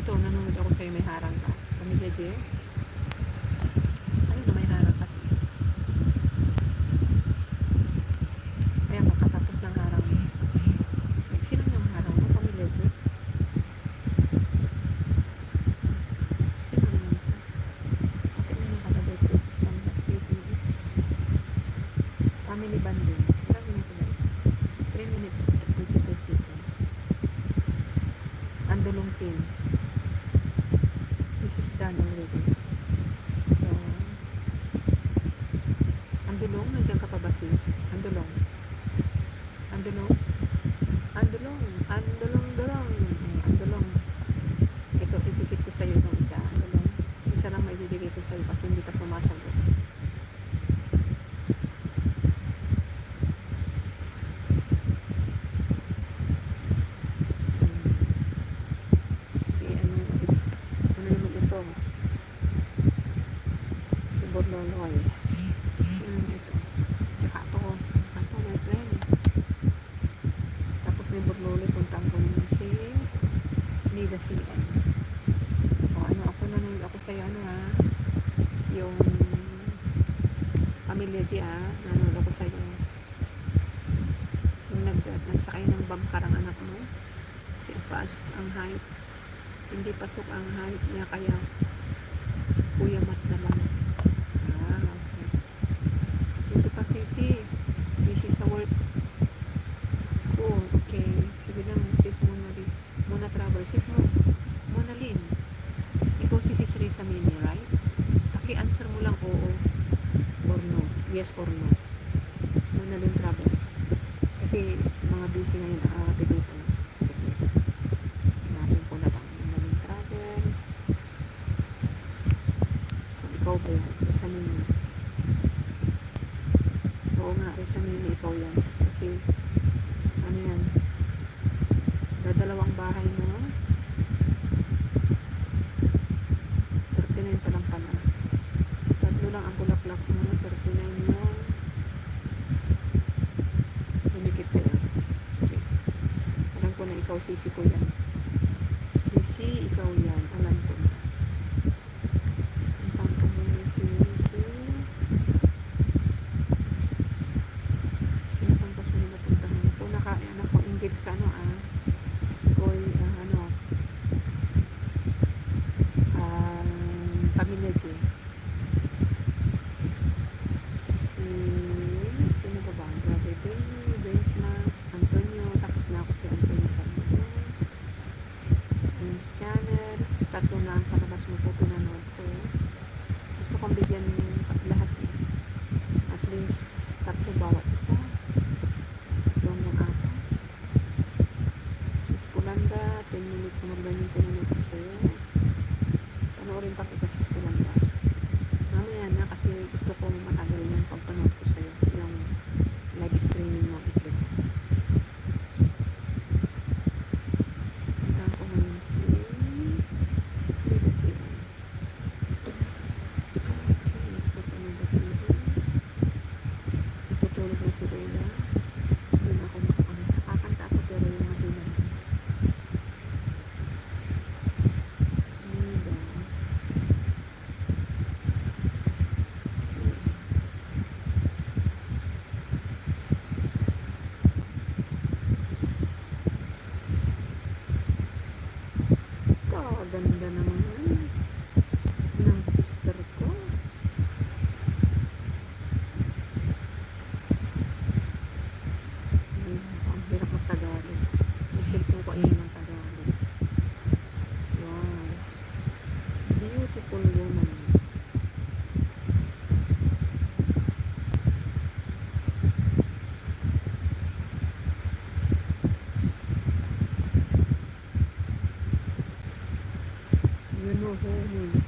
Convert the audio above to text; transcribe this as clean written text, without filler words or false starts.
Ito, nanonood ako sa'yo, may harang ka. Pamilya J. Ano na may harang ka, sis? Ayan, makatapos ng harang mo. Sino yung harang mo, Pamilya J? Sino naman ito? Bakit mo nakalagay ko sa standard PPE? Family bonding. Ilang minuto na ito? 3 minutes at 22 seconds. Andulong team. This is done already. So, Andulong, nandiyan ka pa ba, sis? Andulong. Andulong. Andulong. Andulong, dulong. Andulong. Ito, idikit ko sa'yo itong isa. Andulong. Isa lang maibibigay ko sa'yo kasi hindi ka sumasagot. Si ano naman ito? Si Borloloy. Sino naman ito? Tsaka ito, my friend. Tapos ni Borloloy, puntaan ko naman si Nida CM. O ano, ako nanonood ako sa'yo, ano ha? Yung Pamilya G ha? Nanonood ako sa'yo. Yung nagsakay ng bumper ang anak mo. Si ang height. Hindi pasok ang height niya, kaya Kuya Mat na lang. Ah, okay. Dito pa Sisi. Busy sa work. Oh, okay. Sige lang, sis Mona Travel. Sis Mona Lynn. Ikaw si Sis Risa Mini, right? Paki-answer mo lang oo or no. Yes or no. Mona Lynn Travel. Kasi mga busy ngayon ang ate dito. Sige. Natin ko na lang. Mona Lynn Travel. Ikaw ba yan? Risa Mini. Oo nga, Risa Mini, ikaw yan. Kasi ano yan? Dadalawang bahay mo. 39 pa lang pala. Tatlo lang ang bulaklak mo. 39 mo. Lumikit sa'yo. Okay. Alam ko na ikaw, Sisi ko yan. Sisi, ikaw yan. Alam ko na. Ang ko mo yung Sisi. Sino pang kasunod na puntahan ko? Anak ko, engage ka, ano ah? Skoy, Pamilya J. Sino ba ba? Brother Benny, Benz Max, Antonio, tapos na ako si Antonio Salvador. Benz Channel, tatlo na ang palabas mo po pinanood ko. Gusto kong bigyan lahat eh. At least, tatlo bawat isa. Doon lang ata. Sis Pulanda, 10 minutes na magbanyan pinanood ko sa'yo. Panoorin pa kita, Sis Pulanda. Mamaya na kasi gusto ko matagal yung pagpanood ko sa'yo. Yung live streaming mo i-click. Punta ko ngayon si Nida CM. Okay, let's go to Nida CM. Tutulog na si Reyla. Hindi na ako makakanta. Kakanta ako pero yung mga dinan. Nida. Ganda naman ng sister ko. Ang hirap mag-Tagalog. Yung cellphone ko ay ng Tagalog. Wow. Beautiful woman. You know who